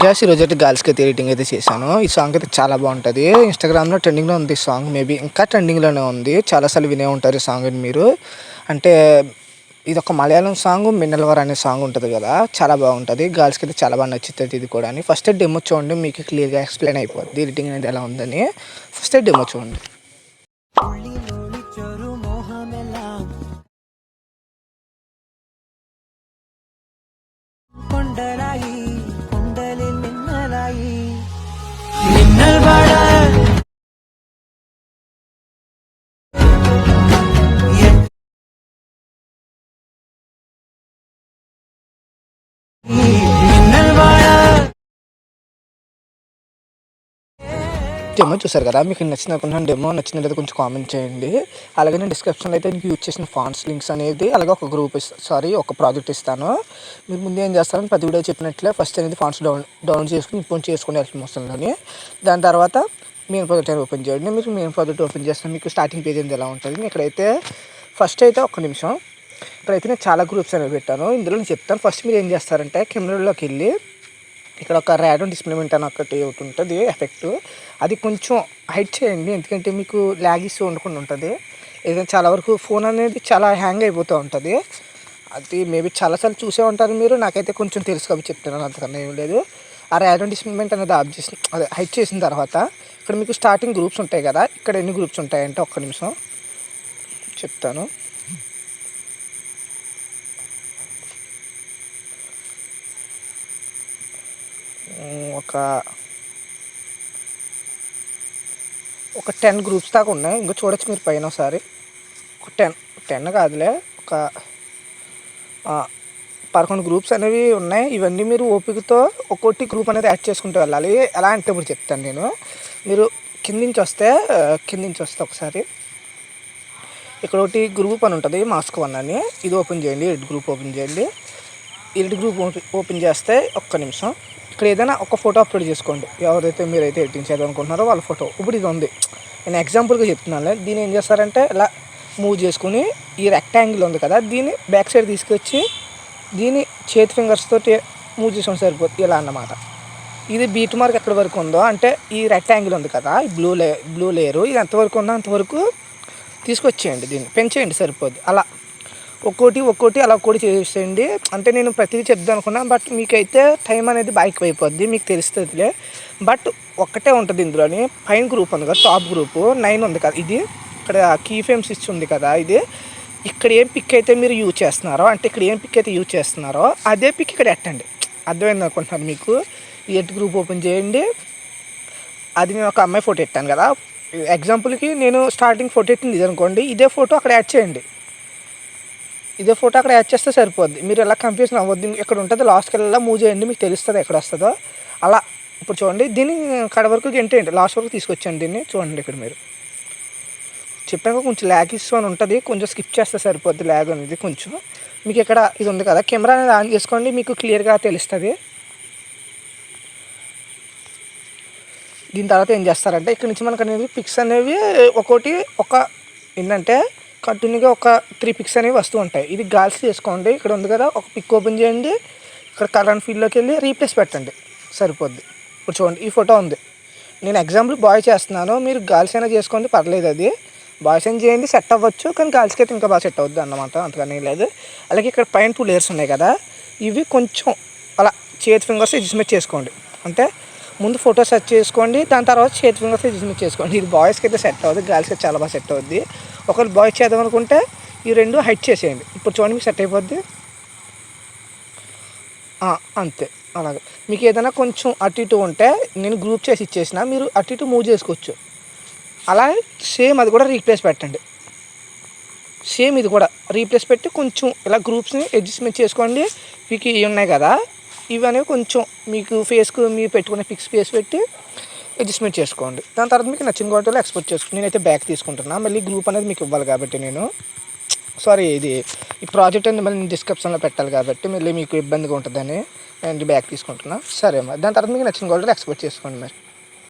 Gas ఈరోజు అయితే గర్ల్స్కి అయితే ఎడిటింగ్ అయితే చేశాను. ఈ సాంగ్ అయితే చాలా బాగుంటుంది. ఇన్స్టాగ్రామ్లో ట్రెండింగ్లో ఉంది ఈ సాంగ్. మేబీ ఇంకా ట్రెండింగ్లోనే ఉంది. చాలాసార్లు వినే ఉంటారు ఈ సాంగ్ మీరు. అంటే ఇది ఒక మలయాళం సాంగ్, మిన్నల్వర్ అనే సాంగ్ ఉంటుంది కదా, చాలా బాగుంటుంది. గర్ల్స్కి అయితే చాలా బాగా నచ్చుతుంది ఇది కూడా. ఫస్ట్ డెమో చూడండి, మీకు క్లియర్గా ఎక్స్ప్లెయిన్ అయిపోద్ది ఎడిటింగ్ అనేది ఎలా ఉందని. ఫస్ట్ డెమో చూడండి. డెమో చూసారు కదా, మీకు నచ్చింది అనుకుంటున్నాను. డెమో నచ్చినట్లయితే కొంచెం కామెంట్ చేయండి. అలాగే నేను డిస్క్రిప్షన్లో అయితే మీకు యూజ్ చేసిన ఫాంట్స్ లింక్స్ అనేది, అలాగే ఒక గ్రూప్ ఒక ప్రాజెక్ట్ ఇస్తాను. మీరు ముందు ఏం చేస్తారని ప్రతి వీడియో చెప్పినట్లే ఫస్ట్ అనేది ఫాంట్స్ డౌన్లోడ్ చేసుకుని ఇంపోర్ట్ చేసుకుని వెళ్ళి వస్తుందని. దాని తర్వాత మెయిన్ ప్రాజెక్ట్ అనేది ఓపెన్ చేయండి. మీరు మెయిన్ ప్రాజెక్ట్ ఓపెన్ చేస్తే మీకు స్టార్టింగ్ పేజ్ అనేది ఎలా ఉంటుంది. ఇక్కడైతే ఫస్ట్ అయితే ఒక్క నిమిషం, ఇక్కడైతే నేను చాలా గ్రూప్స్ అనేవి పెట్టాను. ఇందులో నేను చెప్తాను. ఫస్ట్ మీరు ఏం చేస్తారంటే కెమెరాలోకి వెళ్ళి ఇక్కడ ఒక ర్యాడమ్ డిస్ప్లేమెంట్ అని ఒకటి ఉంటుంది ఎఫెక్ట్, అది కొంచెం హైట్ చేయండి. ఎందుకంటే మీకు ల్యాగ్ ఇష్యూ ఉండకుండా ఉంటుంది. ఏదైనా చాలా వరకు ఫోన్ అనేది చాలా హ్యాంగ్ అయిపోతూ ఉంటుంది. అది మేబీ చాలాసార్లు చూసే ఉంటారు మీరు. నాకైతే కొంచెం తెలుసు కాబట్టి చెప్తున్నాను, అంతకన్నా ఏం లేదు. ఆ ర్యాడమ్ డిస్ప్లేమెంట్ అనేది ఆఫ్ చేసి అదే హైట్ చేసిన తర్వాత ఇక్కడ మీకు స్టార్టింగ్ గ్రూప్స్ ఉంటాయి కదా, ఇక్కడ ఎన్ని గ్రూప్స్ ఉంటాయంటే ఒక్క నిమిషం చెప్తాను. ఒక 10 గ్రూప్స్ దాకా ఉన్నాయి. ఇంకా చూడొచ్చు మీరు పైన ఒకసారి. ఒక 10 కాదులే, ఒక 11 గ్రూప్స్ అనేవి ఉన్నాయి. ఇవన్నీ మీరు ఓపికతో ఒక్కొక్కటి గ్రూప్ అనేది యాడ్ చేసుకుంటూ వెళ్ళాలి. ఎలా అంటే ఇప్పుడు చెప్తాను నేను. మీరు కింది నుంచి వస్తే ఒకసారి ఇక్కడ ఒకటి గ్రూప్ అని ఉంటుంది, మాస్క్ 1 అని. ఇది ఓపెన్ చేయండి. ఎడిట్ గ్రూప్ ఓపెన్ చేయండి. ఎడిట్ గ్రూప్ ఓపెన్ చేస్తే ఒక్క నిమిషం, ఇక్కడ ఏదైనా ఒక ఫోటో అప్లోడ్ చేసుకోండి. ఎవరైతే మీరైతే ఎడిటింగ్ చేయాలనుకుంటున్నారో వాళ్ళ ఫోటో. ఇప్పుడు ఇది ఉంది, నేను ఎగ్జాంపుల్గా చెప్తున్నాను. దీన్ని ఏం చేస్తారంటే ఇలా మూవ్ చేసుకుని ఈ రెక్టాంగిల్ ఉంది కదా, దీన్ని బ్యాక్ సైడ్ తీసుకొచ్చి దీన్ని చేతి ఫింగర్స్ తోటి మూవ్ చేసుకుని సరిపోతుంది. ఇలా అన్నమాట. ఇది బీట్ మార్క్ ఎక్కడి వరకు ఉందో, అంటే ఈ రెక్టాంగిల్ ఉంది కదా, ఈ బ్లూ లేయరు, ఇది ఎంతవరకు ఉందో అంతవరకు తీసుకొచ్చేయండి. దీన్ని పెంచేయండి, సరిపోద్ది. అలా ఒక్కోటి అలా ఒక్కోటి చేసేయండి. అంటే నేను ప్రతిదీ చెప్దాం అనుకున్నా, బట్ మీకైతే టైం అనేది బాగా అయిపోద్ది, మీకు తెలుస్తుందిలే. బట్ ఒక్కటే ఉంటుంది ఇందులోని. పైన గ్రూప్ ఉంది కదా, టాప్ గ్రూప్ 9 ఉంది కదా, ఇది ఇక్కడ కీ ఫ్రేమ్ స్విచ్ ఉంది కదా, ఇది ఇక్కడ ఏం పిక్ అయితే మీరు యూజ్ చేస్తున్నారో, అంటే ఇక్కడ ఏం పిక్ అయితే యూజ్ చేస్తున్నారో అదే పిక్ ఇక్కడ ఎట్టండి. అర్థమైంది అనుకుంటున్నాను మీకు. ఈ ఎట్ గ్రూప్ ఓపెన్ చేయండి. అది నేను ఒక అమ్మాయి ఫోటో ఎట్టాను కదా, ఎగ్జాంపుల్కి నేను స్టార్టింగ్ ఫోటో ఎట్టింది ఇది అనుకోండి. ఇదే ఫోటో అక్కడ యాడ్ చేయండి. ఇదే ఫోటో అక్కడ యాడ్ చేస్తే సరిపోద్ది. మీరు ఎలా కన్ఫ్యూజన్ అవ్వద్దు. ఇక్కడ ఉంటుంది, లాస్ట్కి వెళ్ళా మూవ్ చేయండి, మీకు తెలుస్తుంది ఎక్కడ వస్తుందో. అలా ఇప్పుడు చూడండి, దీన్ని కడ వరకు గెంటేయండి, లాస్ట్ వరకు తీసుకొచ్చాను దీన్ని. చూడండి ఇక్కడ మీరు చెప్పాక కొంచెం ల్యాగ్ ఇష్యూ అని ఉంటుంది, కొంచెం స్కిప్ చేస్తే సరిపోద్ది ల్యాగ్ అనేది కొంచెం. మీకు ఇక్కడ ఇది ఉంది కదా, కెమెరా అనేది ఆన్ చేసుకోండి, మీకు క్లియర్గా తెలుస్తుంది. దీని తర్వాత ఏం చేస్తారంటే ఇక్కడ నుంచి మనకు అనేది పిక్స్ అనేవి ఒక్కోటి ఏంటంటే కంటిన్యూగా ఒక 3 పిక్స్ అనేవి వస్తూ ఉంటాయి. ఇది గాల్స్ చేసుకోండి. ఇక్కడ ఉంది కదా, ఒక పిక్ ఓపెన్ చేయండి. ఇక్కడ కలర్ ఫీల్డ్లోకి వెళ్ళి రీప్లేస్ పెట్టండి, సరిపోద్ది. ఇప్పుడు చూడండి, ఈ ఫోటో ఉంది. నేను ఎగ్జాంపుల్ బాయ్ చేస్తున్నాను, మీరు గర్ల్స్ అయినా చేసుకోండి, పర్లేదు. అది బాయ్స్ అయినా చేయండి, సెట్ అవ్వచ్చు. కానీ గర్ల్స్కి అయితే ఇంకా బాగా సెట్ అవుద్ది అన్నమాట, అంతగానే లేదు. అలాగే ఇక్కడ పైన 2 లేయర్స్ ఉన్నాయి కదా, ఇవి కొంచెం అలా చేతి ఫింగర్స్ అడ్జస్ట్మెంట్ చేసుకోండి. అంటే ముందు ఫోటో సెట్ చేసుకోండి, దాని తర్వాత చేతి ఫింగర్స్ అడ్జస్ట్మెంట్ చేసుకోండి. ఇది బాయ్స్కి అయితే సెట్ అవుతుంది, గర్ల్స్కి అయితే చాలా బాగా సెట్ అవుద్ది. ఒకవేళ బాయ్స్ చేద్దాం అనుకుంటే ఈ 2 హైట్ చేసేయండి. ఇప్పుడు చూడండి, మీకు సెట్ అయిపోద్ది. అంతే. అలాగే మీకు ఏదైనా కొంచెం అటు ఇటు ఉంటే నేను గ్రూప్ చేసి ఇచ్చేసిన, మీరు అటు ఇటు మూవ్ చేసుకోవచ్చు. అలా సేమ్ అది కూడా రీప్లేస్ పెట్టండి. సేమ్ ఇది కూడా రీప్లేస్ పెట్టి కొంచెం ఇలా గ్రూప్స్ని అడ్జస్ట్మెంట్ చేసుకోండి. మీకు ఇవి ఉన్నాయి కదా, ఇవి అనేవి కొంచెం మీకు ఫేస్కు మీరు పెట్టుకునే పిక్స్ ఫేస్ పెట్టి అడ్జస్ట్మెంట్ చేసుకోండి. దాని తర్వాత మీకు నచ్చిన క్వాలిటీలో ఎక్స్పోర్ట్ చేసుకోండి. నేనైతే బ్యాక్ తీసుకుంటున్నాను, మళ్ళీ గ్రూప్ అనేది మీకు ఇవ్వాలి కాబట్టి నేను ఈ ప్రాజెక్ట్ అనేది మళ్ళీ నేను డిస్క్రిప్షన్లో పెట్టాలి కాబట్టి మళ్ళీ మీకు ఇబ్బందిగా ఉంటుందని నేను బ్యాక్ తీసుకుంటున్నాను. సరే మరి దాని తర్వాత మీకు నచ్చిన క్వాలిటీలో ఎక్స్పోర్ట్ చేసుకోండి మరి.